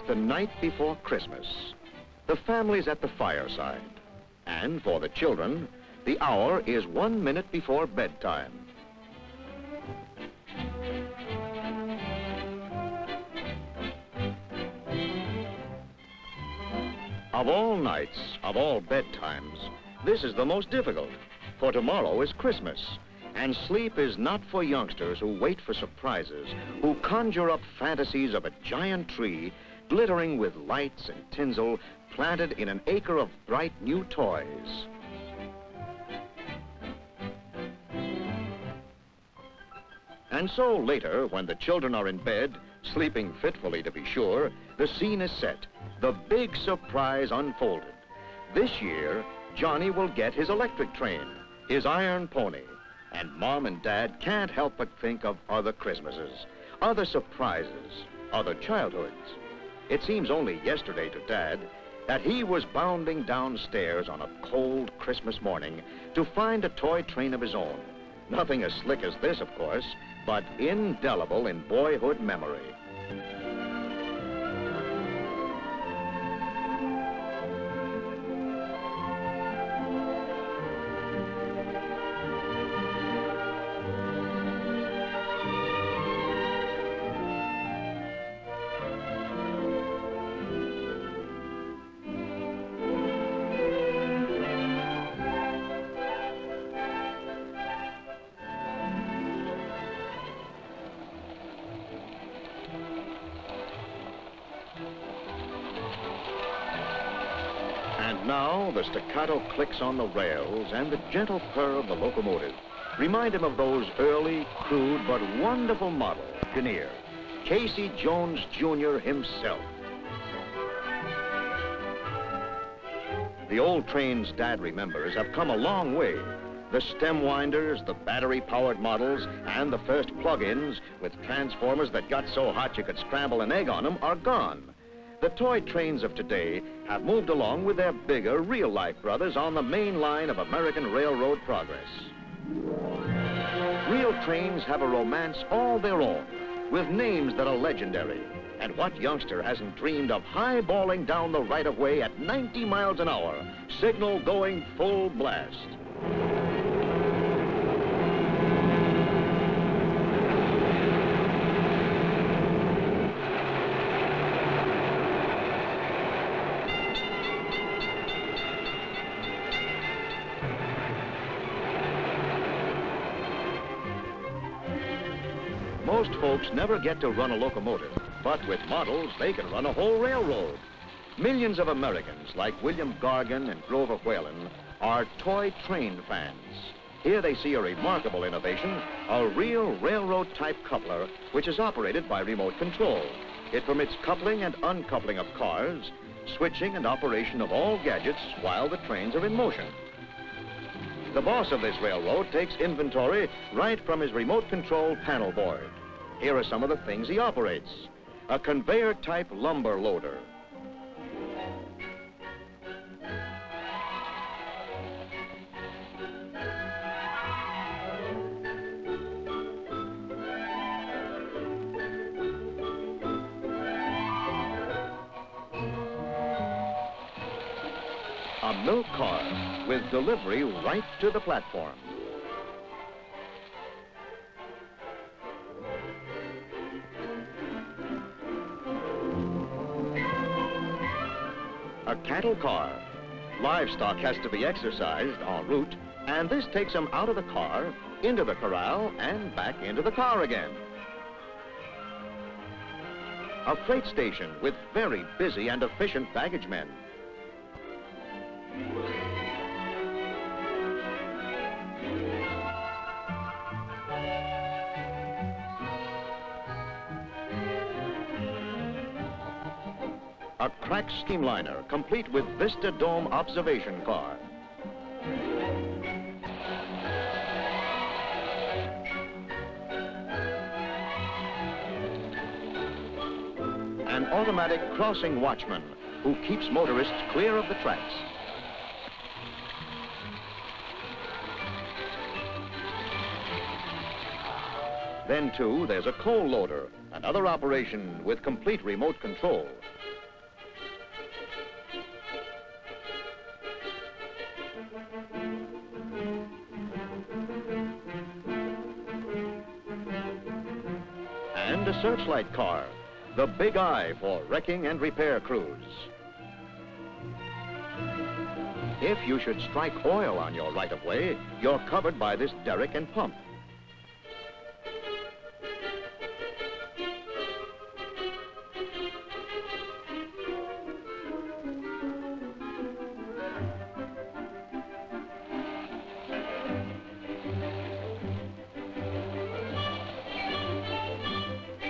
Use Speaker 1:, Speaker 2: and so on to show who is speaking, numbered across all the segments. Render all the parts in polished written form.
Speaker 1: the night before Christmas. The family's at the fireside. And for the children, the hour is 1 minute before bedtime. Of all nights, of all bedtimes, this is the most difficult, for tomorrow is Christmas, and sleep is not for youngsters who wait for surprises, who conjure up fantasies of a giant tree glittering with lights and tinsel planted in an acre of bright new toys. And so later, when the children are in bed, sleeping fitfully to be sure, the scene is set, the big surprise unfolded. This year, Johnny will get his electric train, his iron pony, and Mom and Dad can't help but think of other Christmases, other surprises, other childhoods. It seems only yesterday to Dad that he was bounding downstairs on a cold Christmas morning to find a toy train of his own. Nothing as slick as this, of course, but indelible in boyhood memory. And now the staccato clicks on the rails and the gentle purr of the locomotive remind him of those early, crude, but wonderful model engineer, Casey Jones Jr. himself. The old trains Dad remembers have come a long way. The stem winders, the battery-powered models, and the first plug-ins with transformers that got so hot you could scramble an egg on them are gone. The toy trains of today have moved along with their bigger, real-life brothers on the main line of American railroad progress. Real trains have a romance all their own, with names that are legendary. And what youngster hasn't dreamed of high-balling down the right-of-way at 90 miles an hour, signal going full blast? Most folks never get to run a locomotive, but with models, they can run a whole railroad. Millions of Americans, like William Gargan and Grover Whalen, are toy train fans. Here they see a remarkable innovation, a real railroad-type coupler, which is operated by remote control. It permits coupling and uncoupling of cars, switching and operation of all gadgets while the trains are in motion. The boss of this railroad takes inventory right from his remote control panel board. Here are some of the things he operates. A conveyor-type lumber loader. A milk car with delivery right to the platform. A cattle car. Livestock has to be exercised en route, and this takes them out of the car, into the corral, and back into the car again. A freight station with very busy and efficient baggage men. A crack steamliner, complete with Vista Dome observation car. An automatic crossing watchman who keeps motorists clear of the tracks. Then, too, there's a coal loader, another operation with complete remote control. and a searchlight car, the big eye for wrecking and repair crews. If you should strike oil on your right-of-way, you're covered by this derrick and pump.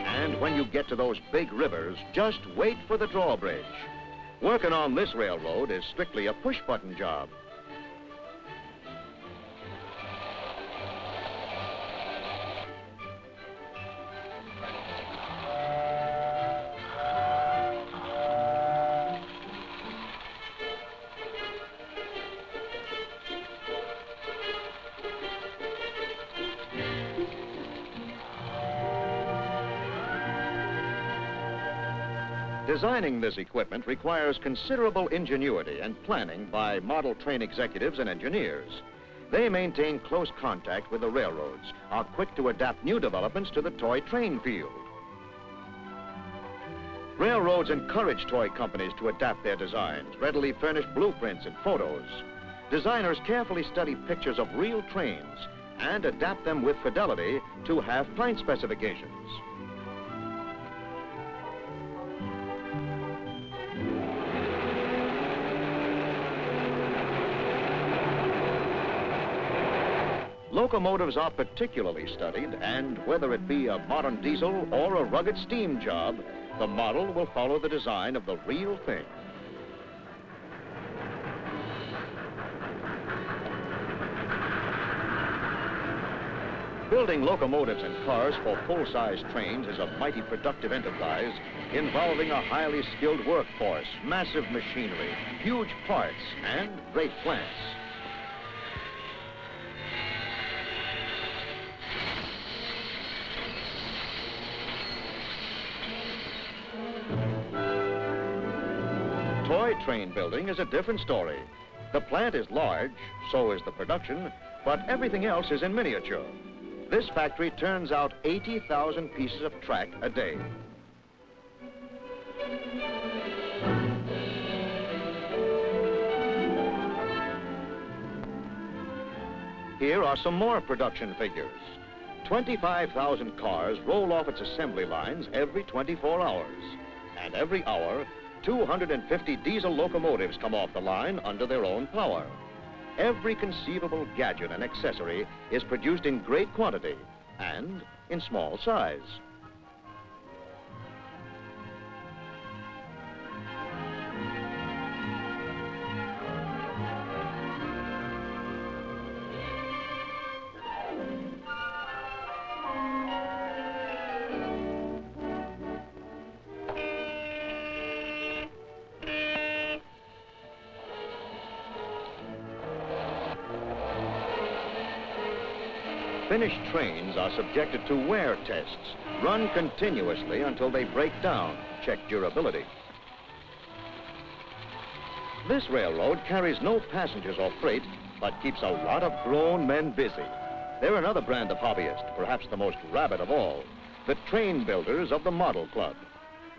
Speaker 1: And when you get to those big rivers, just wait for the drawbridge. Working on this railroad is strictly a push-button job. Designing this equipment requires considerable ingenuity and planning by model train executives and engineers. They maintain close contact with the railroads, are quick to adapt new developments to the toy train field. Railroads encourage toy companies to adapt their designs, readily furnish blueprints and photos. Designers carefully study pictures of real trains and adapt them with fidelity to half-pint specifications. Locomotives are particularly studied, and whether it be a modern diesel or a rugged steam job, the model will follow the design of the real thing. Building locomotives and cars for full-size trains is a mighty productive enterprise involving a highly skilled workforce, massive machinery, huge parts, and great plants. Toy train building is a different story. The plant is large, so is the production, but everything else is in miniature. This factory turns out 80,000 pieces of track a day. Here are some more production figures. 25,000 cars roll off its assembly lines every 24 hours. And every hour, 250 diesel locomotives come off the line under their own power. Every conceivable gadget and accessory is produced in great quantity and in small size. Finished trains are subjected to wear tests, run continuously until they break down, check durability. This railroad carries no passengers or freight, but keeps a lot of grown men busy. They're another brand of hobbyists, perhaps the most rabid of all, the train builders of the Model Club.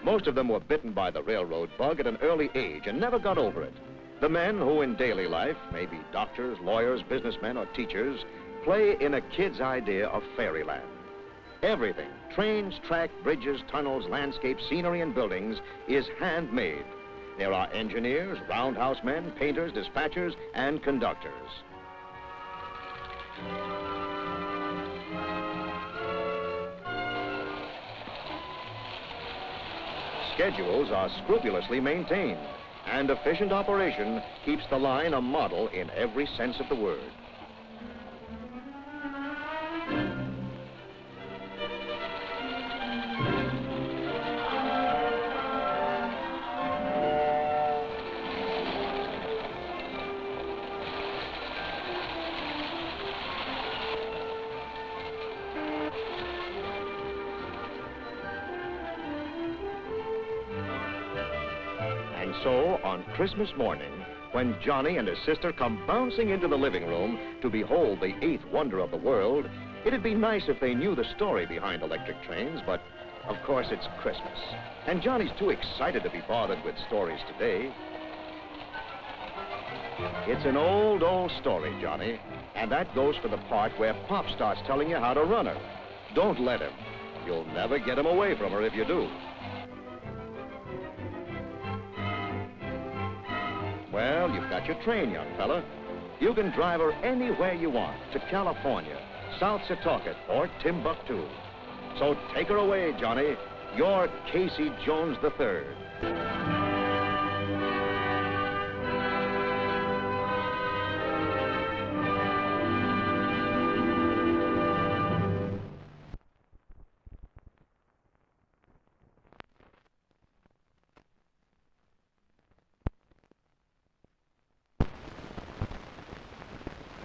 Speaker 1: Most of them were bitten by the railroad bug at an early age and never got over it. The men who in daily life, may be doctors, lawyers, businessmen, or teachers, play in a kid's idea of fairyland. Everything, trains, track, bridges, tunnels, landscapes, scenery, and buildings, is handmade. There are engineers, roundhouse men, painters, dispatchers, and conductors. Schedules are scrupulously maintained, and efficient operation keeps the line a model in every sense of the word. And so, on Christmas morning, when Johnny and his sister come bouncing into the living room to behold the eighth wonder of the world, it'd be nice if they knew the story behind electric trains, but Of course, it's Christmas, and Johnny's too excited to be bothered with stories today. It's an old, old story, Johnny, and that goes for the part where Pop starts telling you how to run her. Don't let him. You'll never get him away from her if you do. Well, you've got your train, young fella. You can drive her anywhere you want, to California, South Setauket, or Timbuktu. So take her away, Johnny. You're Casey Jones III.